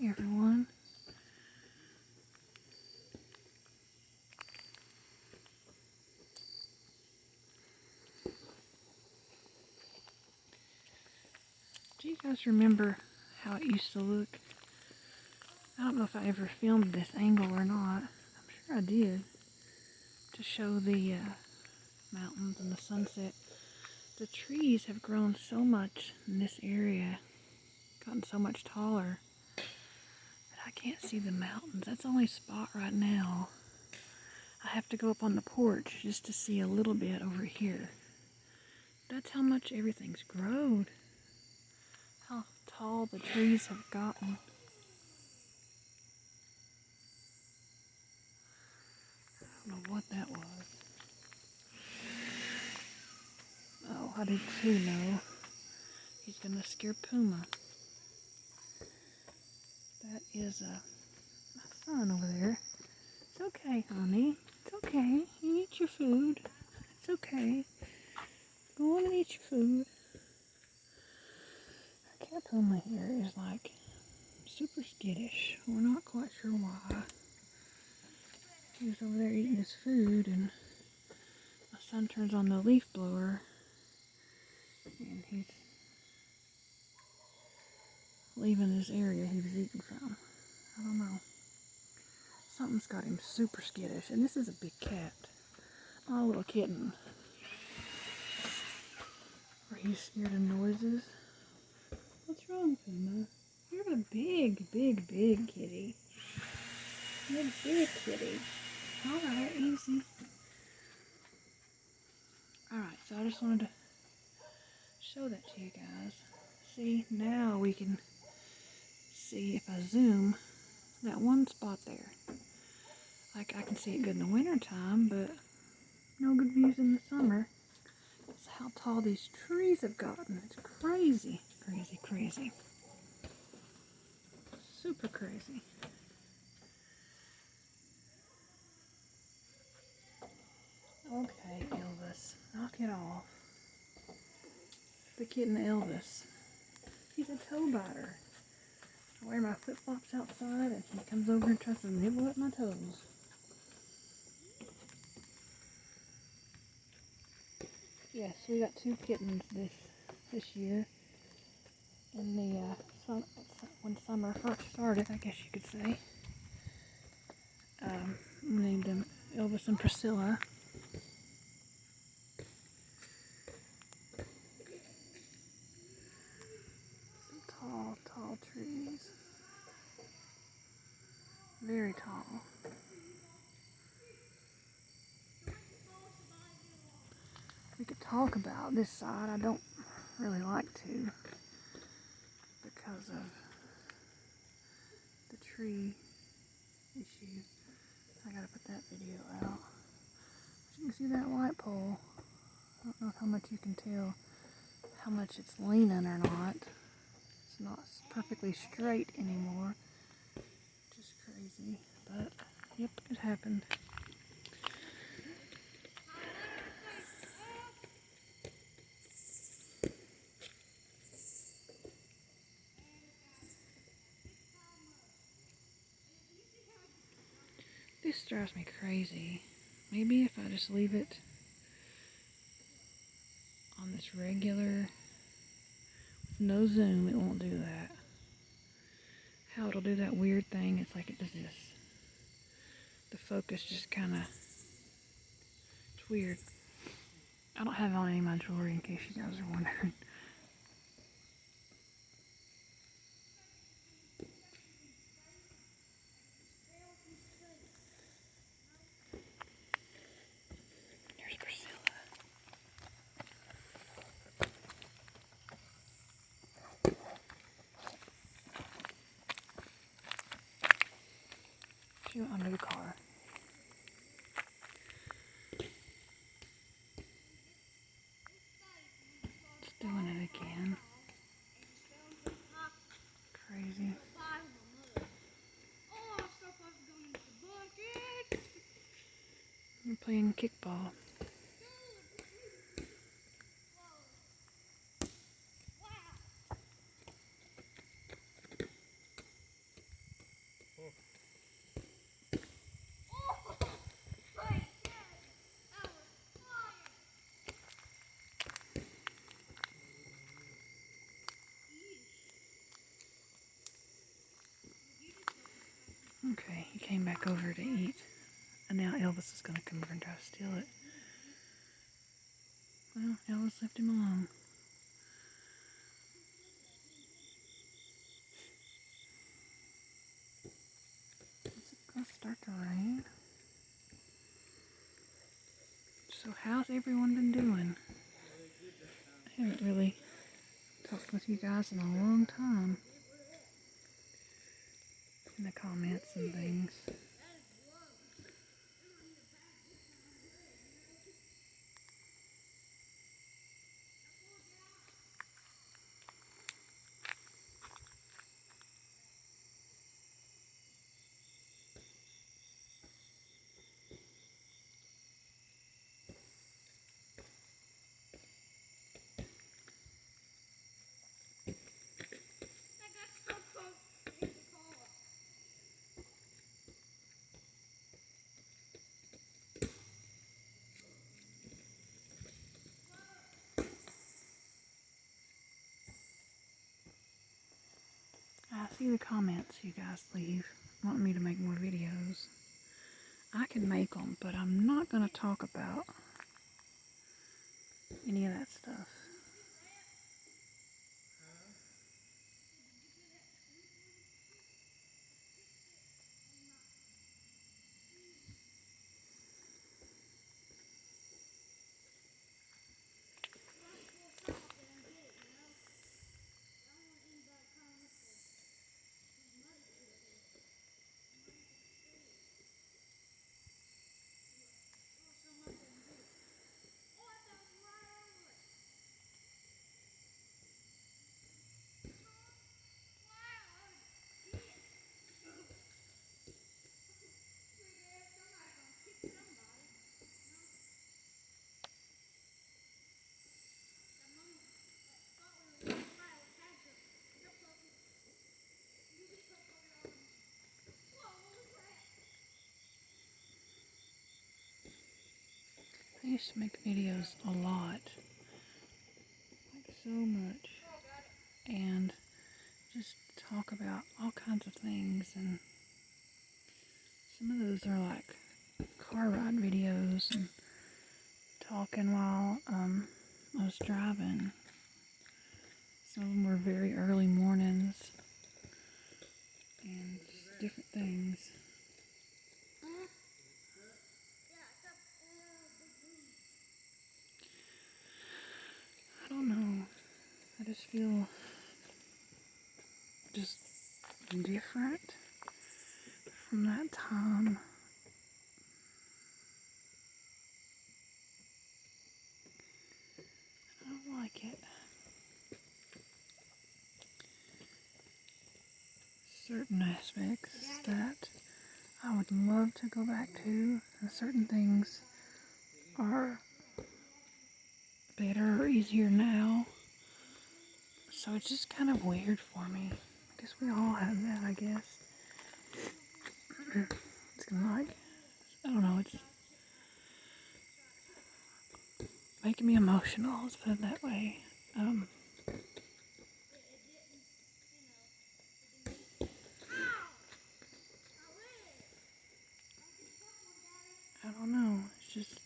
everyone. Do you guys remember how it used to look? I don't know if I ever filmed this angle or not. I'm sure I did. To show the mountains and the sunset. The trees have grown so much in this area. Gotten so much taller. That I can't see the mountains. That's the only spot right now. I have to go up on the porch just to see a little bit over here. That's how much everything's grown. How tall the trees have gotten. I don't know what that was. Oh, I did too know. He's gonna scare Puma. That is my son over there. It's okay, honey. It's okay. You eat your food. It's okay. Go on and eat your food. Our cat Puma here is like super skittish. We're not quite sure why. He was over there eating his food, and my son turns on the leaf blower, and he's leaving this area he was eating from. I don't know. Something's got him super skittish, and this is a big cat. Not a little kitten. Are you scared of noises? What's wrong, Puma? You're a big, big, big kitty. You're a big kitty. Alright, easy. Alright, so I just wanted to show that to you guys. See, now we can see if I zoom that one spot there. Like, I can see it good in the winter time, but no good views in the summer. That's how tall these trees have gotten. It's crazy, crazy, crazy. Super crazy. Okay, Elvis, knock it off. The kitten Elvis. He's a toe biter. I wear my flip-flops outside and he comes over and tries to nibble at my toes. Yes, we got 2 kittens this year. In the when summer first started, I guess you could say. We named them Elvis and Priscilla. Some tall trees. Very tall. We could talk about this side. I don't really like to because of the tree issue. I gotta put that video out. But you can see that light pole. I don't know how much you can tell how much it's leaning or not. It's not perfectly straight anymore. Just crazy. But, yep, it happened. This drives me crazy. Maybe if I just leave it on this regular, with no zoom, it won't do that. How it'll do that weird thing, it's like it does this. The focus just kind of, it's weird. I don't have on any of my jewelry in case you guys are wondering. Here's Priscilla. She went under the car. It's doing it again. Crazy. We're playing kickball. Okay, he came back over to eat. And now Elvis is going to come over and try to steal it. Well, Elvis left him alone. Is it going to start to rain? So how's everyone been doing? I haven't really talked with you guys in a long time. In the comments and things. I see the comments you guys leave wanting me to make more videos. I can make them, but I'm not going to talk about any of that stuff. I used to make videos a lot. Like so much. And just talk about all kinds of things, and some of those are like car ride videos and talking while I was driving. Some of them were very early mornings and just different things. I don't know. I just feel just different from that time. I don't like it. Certain aspects that I would love to go back to, and certain things are better or easier now. So it's just kind of weird for me. I guess we all have that, I guess. It's kind of like, I don't know, it's making me emotional, let's put it that way. I don't know, it's just,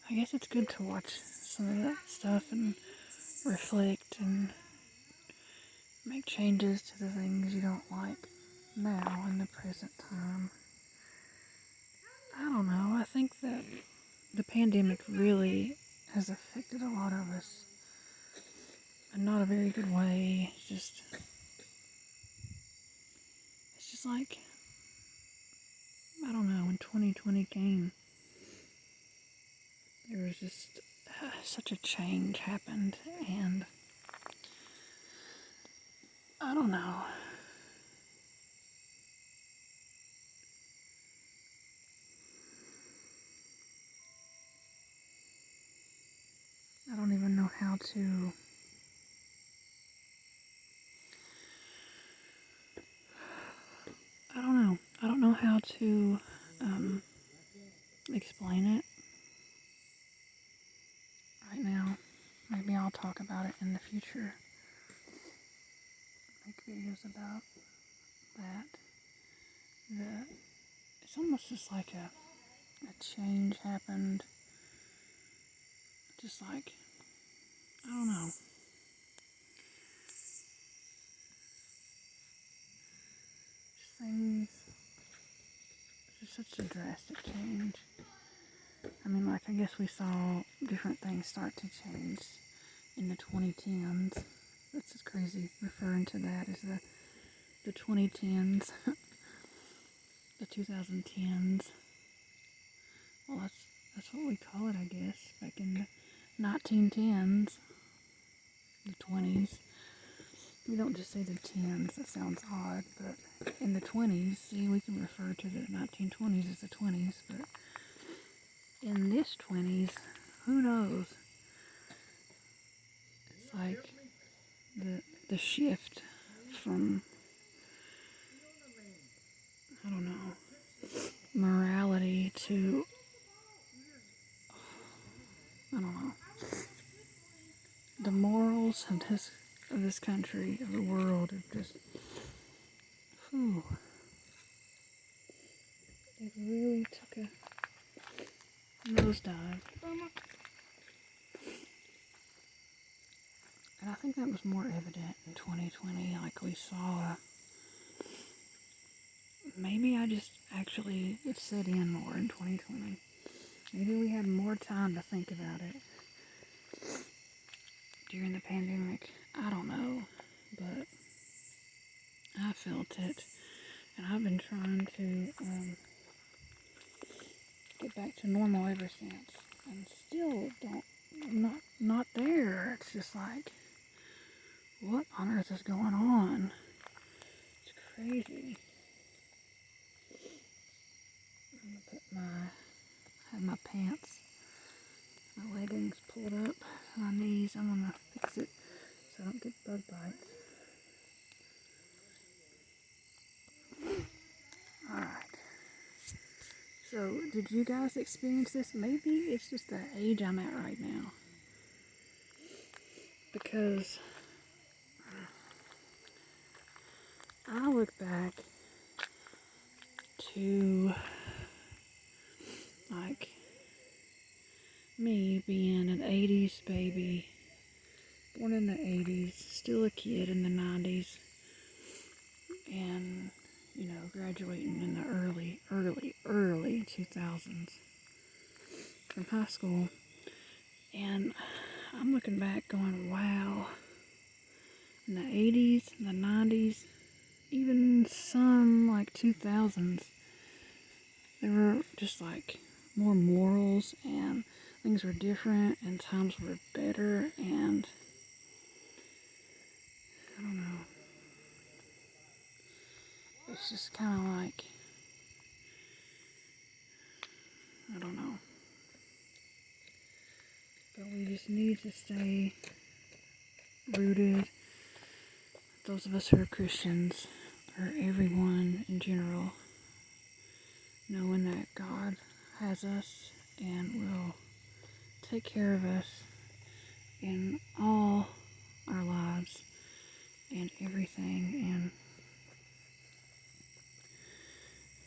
I guess it's good to watch some of that stuff and reflect and make changes to the things you don't like now in the present time. I don't know, I think that the pandemic really has affected a lot of us in not a very good way. It's just like, I don't know, when 2020 came, there was just such a change happened, and I don't know. I don't even know how to I don't know how to explain it. future make videos about that. It's almost just like a change happened. Just like, I don't know. Things, just such a drastic change. I mean, like, I guess we saw different things start to change in the 2010s. That's just crazy referring to that as the 2010s, the 2010s. Well, that's what we call it, I guess. Back in the 1910s, the 20s. We don't just say the 10s, that sounds odd, but in the 20s, see, we can refer to the 1920s as the 20s, but in this 20s, who knows? It's like the shift from, I don't know, morality to, I don't know, the morals of this country, of the world, have just, whew, it really took a nosedive. And I think that was more evident in 2020, like we saw, maybe I just actually, it set in more in 2020. Maybe we had more time to think about it during the pandemic. I don't know, but I felt it, and I've been trying to get back to normal ever since, and still not there. It's just like, what on earth is going on? It's crazy. I'm gonna have my pants, my leggings pulled up to my knees. I'm gonna fix it so I don't get bug bites. Alright. So, did you guys experience this? Maybe it's just the age I'm at right now. Because I look back to, like, me being an 80s baby, born in the 80s, still a kid in the 90s, and, you know, graduating in the early 2000s from high school. And I'm looking back going, wow, in the 80s, the 90s, even some like 2000s, there were just like more morals and things were different and times were better, and I don't know. It's just kind of like, I don't know. But we just need to stay rooted. Those of us who are Christians, or everyone in general, knowing that God has us and will take care of us in all our lives and everything, and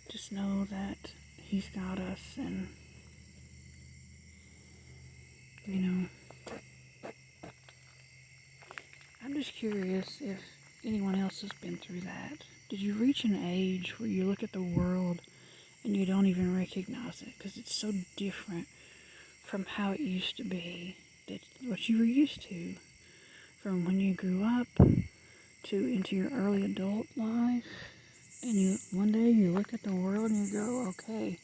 just know that He's got us, and you know, I'm just curious if anyone else has been through that. Did you reach an age where you look at the world and you don't even recognize it because it's so different from how it used to be, that what you were used to, from when you grew up to into your early adult life, and you one day you look at the world and you go, okay,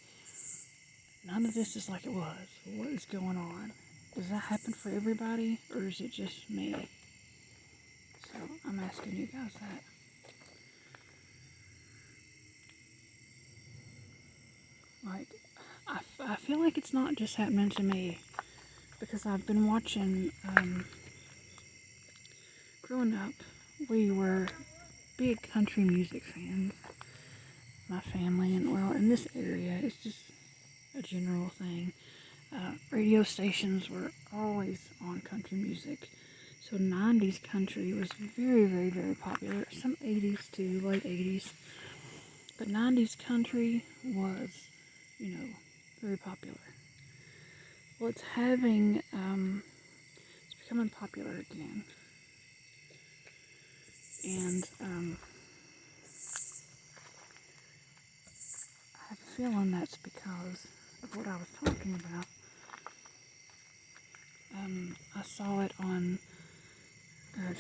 none of this is like it was. What is going on? Does that happen for everybody, or is it just me? So I'm asking you guys that. Like, I feel like it's not just happening to me, because I've been watching, growing up, we were big country music fans, my family, and well, in this area, it's just a general thing. Radio stations were always on country music, So 90s country was very, very, very popular. Some 80s too, late 80s. But 90s country was, very popular. Well, it's becoming popular again. And I have a feeling that's because of what I was talking about. I saw it on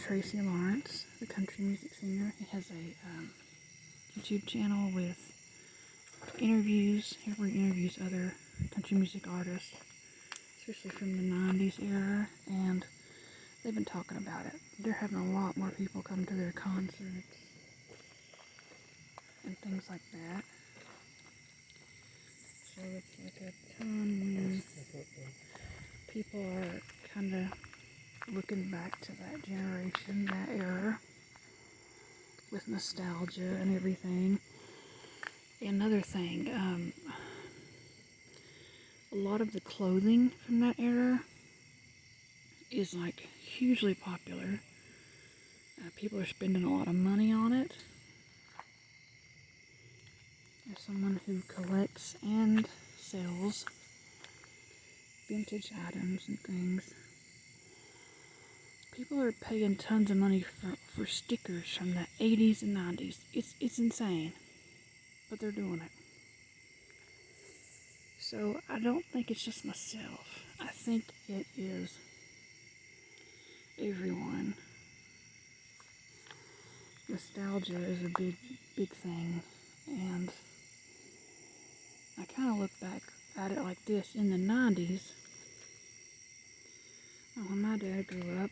Tracy Lawrence, the country music singer. He has a YouTube channel with interviews. He interviews other country music artists, especially from the 90s era, and they've been talking about it. They're having a lot more people come to their concerts and things like that. So it's like a time when people are kind of looking back to that generation, that era, with nostalgia and everything. Another thing, a lot of the clothing from that era is like hugely popular. People are spending a lot of money on it. As someone who collects and sells vintage items and things, people are paying tons of money for stickers from the 80s and 90s. It's insane, but they're doing it. So I don't think it's just myself. I think it is everyone. Nostalgia is a big thing, and I kind of look back at it like this. In the 90s, when my dad grew up,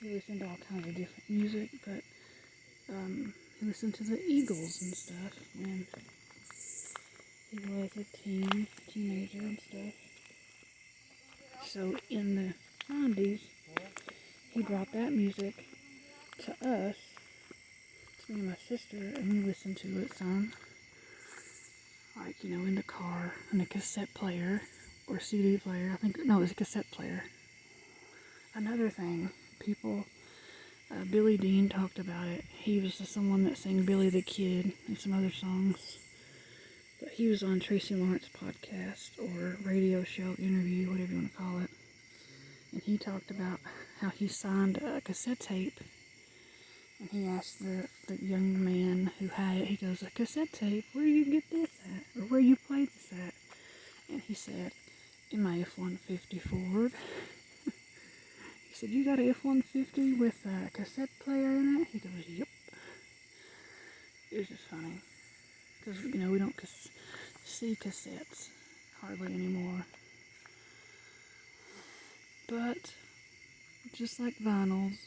he listened to all kinds of different music, but he listened to the Eagles and stuff when he was a teenager and stuff. So in the 90s, he brought that music to us, to me and my sister, and we listened to it some. Like, in the car, in a cassette player, or CD player. It was a cassette player. Another thing, Billy Dean talked about it. He was someone that sang Billy the Kid and some other songs. But he was on Tracy Lawrence podcast, or radio show, interview, whatever you want to call it. And he talked about how he signed a cassette tape. And he asked the young man who had it, he goes, "A cassette tape, where do you get this at? Or where you played this at?" And he said, "In my F-150 Ford." He said, "You got a F-150 with a cassette player in it?" He goes, "Yep." It was just funny. Because, we don't see cassettes hardly anymore. But, just like vinyls,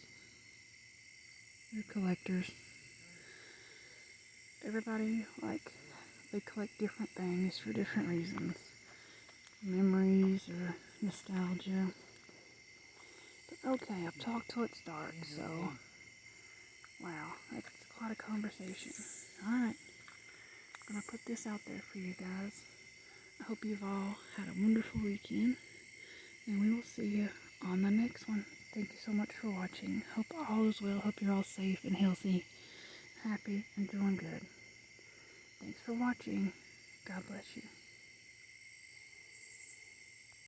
they're collectors. Everybody, they collect different things for different reasons. Memories or nostalgia. But okay, I've talked till it's dark, so wow, that's quite a conversation. Alright, I'm gonna put this out there for you guys. I hope you've all had a wonderful weekend, and we will see you on the next one. Thank you so much for watching. Hope all is well. Hope you're all safe and healthy, happy, and doing good. Thanks for watching. God bless you.